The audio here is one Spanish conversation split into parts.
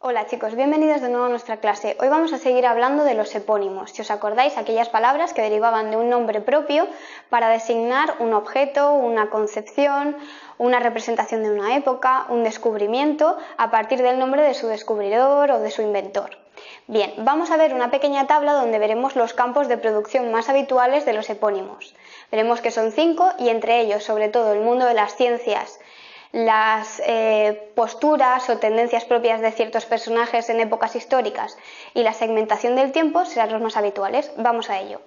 Hola chicos, bienvenidos de nuevo a nuestra clase. Hoy vamos a seguir hablando de los epónimos. Si os acordáis, aquellas palabras que derivaban de un nombre propio para designar un objeto, una concepción, una representación de una época, un descubrimiento, a partir del nombre de su descubridor o de su inventor. Bien, vamos a ver una pequeña tabla donde veremos los campos de producción más habituales de los epónimos. Veremos que son 5 y entre ellos, sobre todo, el mundo de las ciencias, las posturas o tendencias propias de ciertos personajes en épocas históricas y la segmentación del tiempo serán los más habituales. Vamos a ello.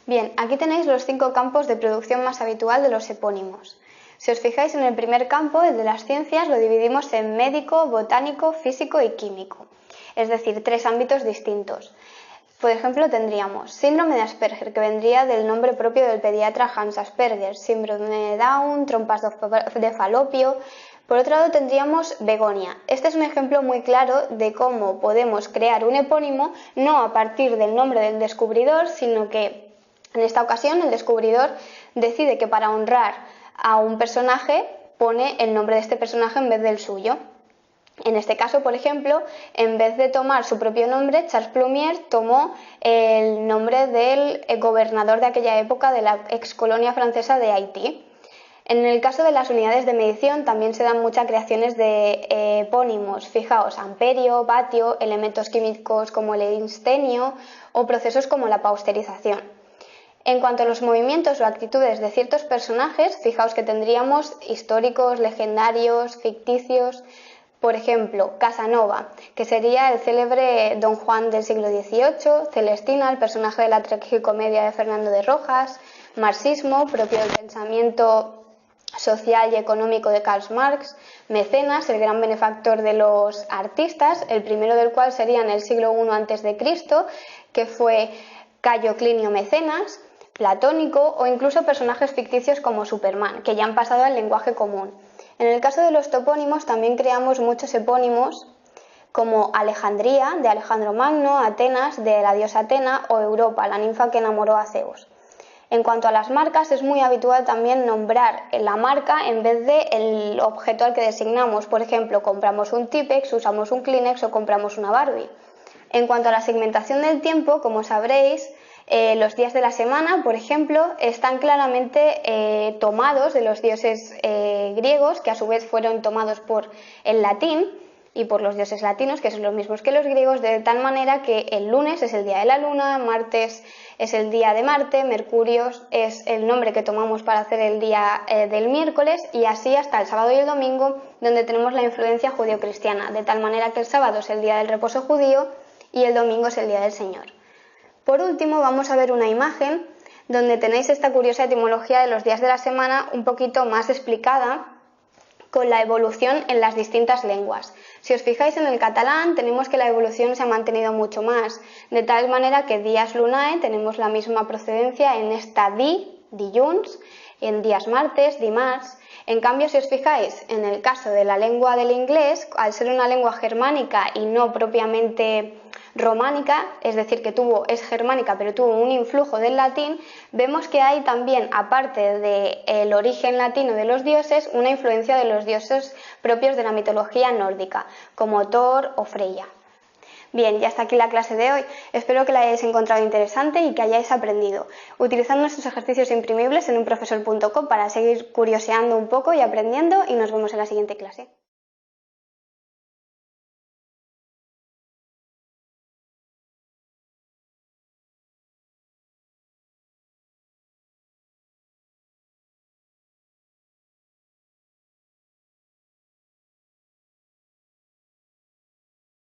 Bien, aquí tenéis los 5 campos de producción más habitual de los epónimos. Si os fijáis en el primer campo, el de las ciencias, lo dividimos en médico, botánico, físico y químico, es decir, 3 ámbitos distintos. Por ejemplo, tendríamos síndrome de Asperger, que vendría del nombre propio del pediatra Hans Asperger, síndrome de Down, trompas de falopio. Por otro lado, tendríamos begonia. Este es un ejemplo muy claro de cómo podemos crear un epónimo no a partir del nombre del descubridor, sino que en esta ocasión el descubridor decide que para honrar a un personaje pone el nombre de este personaje en vez del suyo. En este caso, por ejemplo, en vez de tomar su propio nombre, Charles Plumier tomó el nombre del gobernador de aquella época de la excolonia francesa de Haití. En el caso de las unidades de medición también se dan muchas creaciones de epónimos. Fijaos, amperio, vatio, elementos químicos como el einstenio o procesos como la pasteurización. En cuanto a los movimientos o actitudes de ciertos personajes, fijaos que tendríamos históricos, legendarios, ficticios. Por ejemplo, Casanova, que sería el célebre Don Juan del siglo XVIII, Celestina, el personaje de la tragicomedia de Fernando de Rojas, marxismo, propio del pensamiento social y económico de Karl Marx, Mecenas, el gran benefactor de los artistas, el primero del cual sería en el siglo I a.C., que fue Cayo Clinio Mecenas, platónico o incluso personajes ficticios como Superman, que ya han pasado al lenguaje común. En el caso de los topónimos también creamos muchos epónimos como Alejandría, de Alejandro Magno, Atenas, de la diosa Atena, o Europa, la ninfa que enamoró a Zeus. En cuanto a las marcas, es muy habitual también nombrar la marca en vez del objeto al que designamos. Por ejemplo, compramos un Tipex, usamos un Kleenex o compramos una Barbie. En cuanto a la segmentación del tiempo, como sabréis, los días de la semana, por ejemplo, están claramente tomados de los dioses griegos, que a su vez fueron tomados por el latín y por los dioses latinos, que son los mismos que los griegos, de tal manera que el lunes es el día de la luna, martes es el día de Marte, Mercurio es el nombre que tomamos para hacer el día del miércoles, y así hasta el sábado y el domingo, donde tenemos la influencia judio-cristiana, de tal manera que el sábado es el día del reposo judío y el domingo es el día del Señor. Por último, vamos a ver una imagen donde tenéis esta curiosa etimología de los días de la semana un poquito más explicada con la evolución en las distintas lenguas. Si os fijáis en el catalán, tenemos que la evolución se ha mantenido mucho más, de tal manera que días lunae tenemos la misma procedencia en esta dilluns, en días martes, dimarts. En cambio, si os fijáis, en el caso de la lengua del inglés, al ser una lengua germánica y no propiamente románica, es decir, que es germánica pero tuvo un influjo del latín, vemos que hay también, aparte del origen latino de los dioses, una influencia de los dioses propios de la mitología nórdica, como Thor o Freya. Bien, ya está aquí la clase de hoy. Espero que la hayáis encontrado interesante y que hayáis aprendido. Utilizad nuestros ejercicios imprimibles en unprofesor.com para seguir curioseando un poco y aprendiendo, y nos vemos en la siguiente clase.